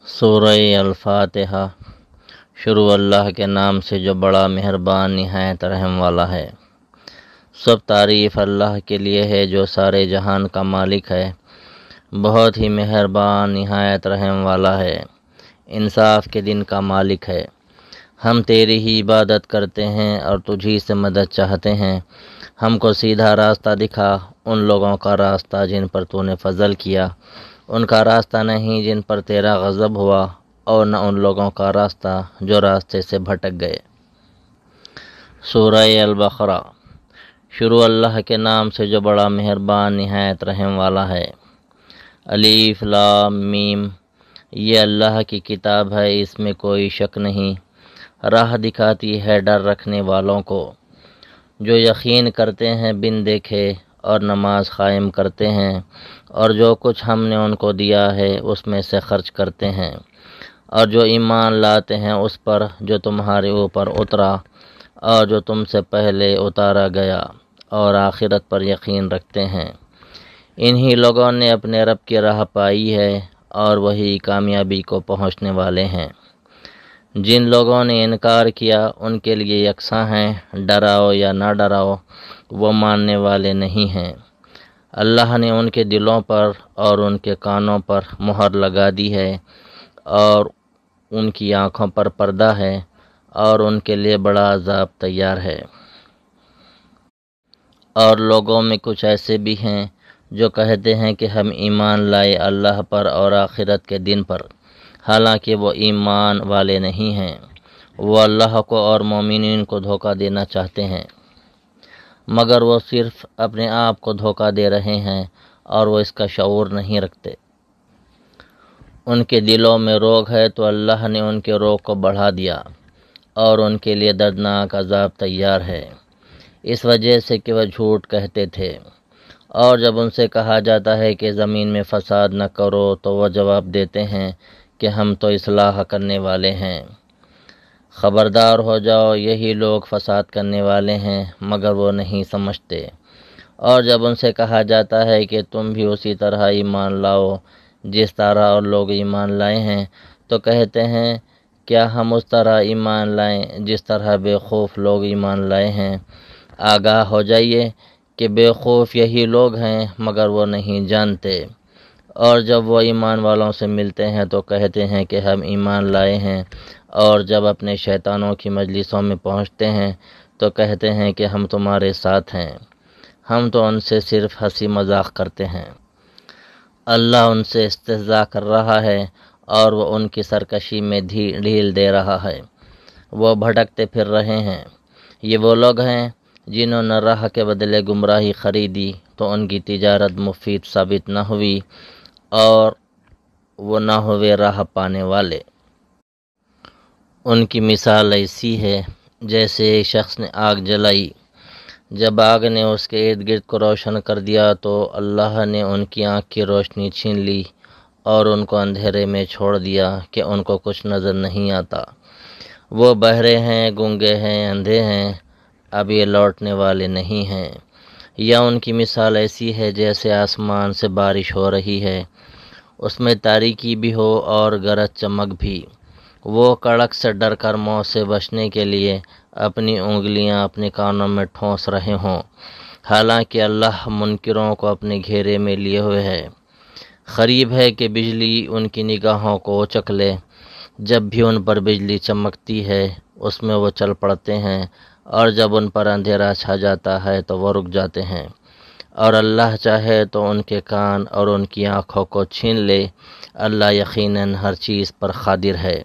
سورہ الفاتحہ۔ شروع اللہ کے نام سے جو بڑا مہربان نہایت رحم والا ہے۔ سب تعریف اللہ کے لیے ہے جو سارے جہان کا مالک ہے، بہت ہی مہربان نہایت رحم والا ہے، انصاف کے دن کا مالک ہے۔ ہم تیری ہی عبادت کرتے ہیں اور تجھی سے مدد چاہتے ہیں۔ ہم کو سیدھا راستہ دکھا، ان لوگوں کا راستہ جن پر تو نے فضل کیا، ان کا راستہ نہیں جن پر تیرا غضب ہوا، اور نہ ان لوگوں کا راستہ جو راستے سے بھٹک گئے۔ سورہ البقرہ۔ شروع اللہ کے نام سے جو بڑا مہربان نہایت رحم والا ہے۔ الف لام میم۔ یہ اللہ کی کتاب ہے، اس میں کوئی شک نہیں۔ راہ دکھاتی ہے ڈر رکھنے والوں کو، جو یقین کرتے ہیں بن دیکھے اور نماز قائم کرتے ہیں، اور جو کچھ ہم نے ان کو دیا ہے اس میں سے خرچ کرتے ہیں، اور جو ایمان لاتے ہیں اس پر جو تمہارے اوپر اترا اور جو تم سے پہلے اتارا گیا، اور آخرت پر یقین رکھتے ہیں۔ انہی لوگوں نے اپنے رب کی راہ پائی ہے، اور وہی کامیابی کو پہنچنے والے ہیں۔ جن لوگوں نے انکار کیا ان کے لیے یکساں ہیں، ڈراؤ یا نہ ڈراؤ وہ ماننے والے نہیں ہیں۔ اللہ نے ان کے دلوں پر اور ان کے کانوں پر مہر لگا دی ہے، اور ان کی آنکھوں پر پردہ ہے، اور ان کے لیے بڑا عذاب تیار ہے۔ اور لوگوں میں کچھ ایسے بھی ہیں جو کہتے ہیں کہ ہم ایمان لائے اللہ پر اور آخرت کے دن پر، حالانکہ وہ ایمان والے نہیں ہیں۔ وہ اللہ کو اور مومنین کو دھوکہ دینا چاہتے ہیں، مگر وہ صرف اپنے آپ کو دھوکہ دے رہے ہیں اور وہ اس کا شعور نہیں رکھتے۔ ان کے دلوں میں روگ ہے تو اللہ نے ان کے روگ کو بڑھا دیا، اور ان کے لیے دردناک عذاب تیار ہے، اس وجہ سے کہ وہ جھوٹ کہتے تھے۔ اور جب ان سے کہا جاتا ہے کہ زمین میں فساد نہ کرو تو وہ جواب دیتے ہیں کہ ہم تو اصلاح کرنے والے ہیں۔ خبردار ہو جاؤ، یہی لوگ فساد کرنے والے ہیں مگر وہ نہیں سمجھتے۔ اور جب ان سے کہا جاتا ہے کہ تم بھی اسی طرح ایمان لاؤ جس طرح اور لوگ ایمان لائے ہیں، تو کہتے ہیں کیا ہم اس طرح ایمان لائیں جس طرح بے خوف لوگ ایمان لائے ہیں۔ آگاہ ہو جائیے کہ بے خوف یہی لوگ ہیں مگر وہ نہیں جانتے۔ اور جب وہ ایمان والوں سے ملتے ہیں تو کہتے ہیں کہ ہم ایمان لائے ہیں، اور جب اپنے شیطانوں کی مجلسوں میں پہنچتے ہیں تو کہتے ہیں کہ ہم تمہارے ساتھ ہیں، ہم تو ان سے صرف ہنسی مذاق کرتے ہیں۔ اللہ ان سے استہزاء کر رہا ہے اور وہ ان کی سرکشی میں ڈھیل دے رہا ہے، وہ بھٹکتے پھر رہے ہیں۔ یہ وہ لوگ ہیں جنہوں نے راہ کے بدلے گمراہی خریدی تو ان کی تجارت مفید ثابت نہ ہوئی، اور وہ نہ ہوئے راہ پانے والے۔ ان کی مثال ایسی ہے جیسے ایک شخص نے آگ جلائی، جب آگ نے اس کے ارد گرد کو روشن کر دیا تو اللہ نے ان کی آنکھ کی روشنی چھین لی اور ان کو اندھیرے میں چھوڑ دیا کہ ان کو کچھ نظر نہیں آتا۔ وہ بہرے ہیں، گونگے ہیں، اندھے ہیں، اب یہ لوٹنے والے نہیں ہیں۔ یا ان کی مثال ایسی ہے جیسے آسمان سے بارش ہو رہی ہے، اس میں تاریکی بھی ہو اور گرج چمک بھی، وہ کڑک سے ڈر کر موت سے بچنے کے لیے اپنی انگلیاں اپنے کانوں میں ٹھونس رہے ہوں، حالانکہ اللہ منکروں کو اپنے گھیرے میں لیے ہوئے ہے۔ قریب ہے کہ بجلی ان کی نگاہوں کو اچک لے، جب بھی ان پر بجلی چمکتی ہے اس میں وہ چل پڑتے ہیں، اور جب ان پر اندھیرا چھا جاتا ہے تو وہ رک جاتے ہیں۔ اور اللہ چاہے تو ان کے کان اور ان کی آنکھوں کو چھین لے، اللہ یقیناً ہر چیز پر قادر ہے۔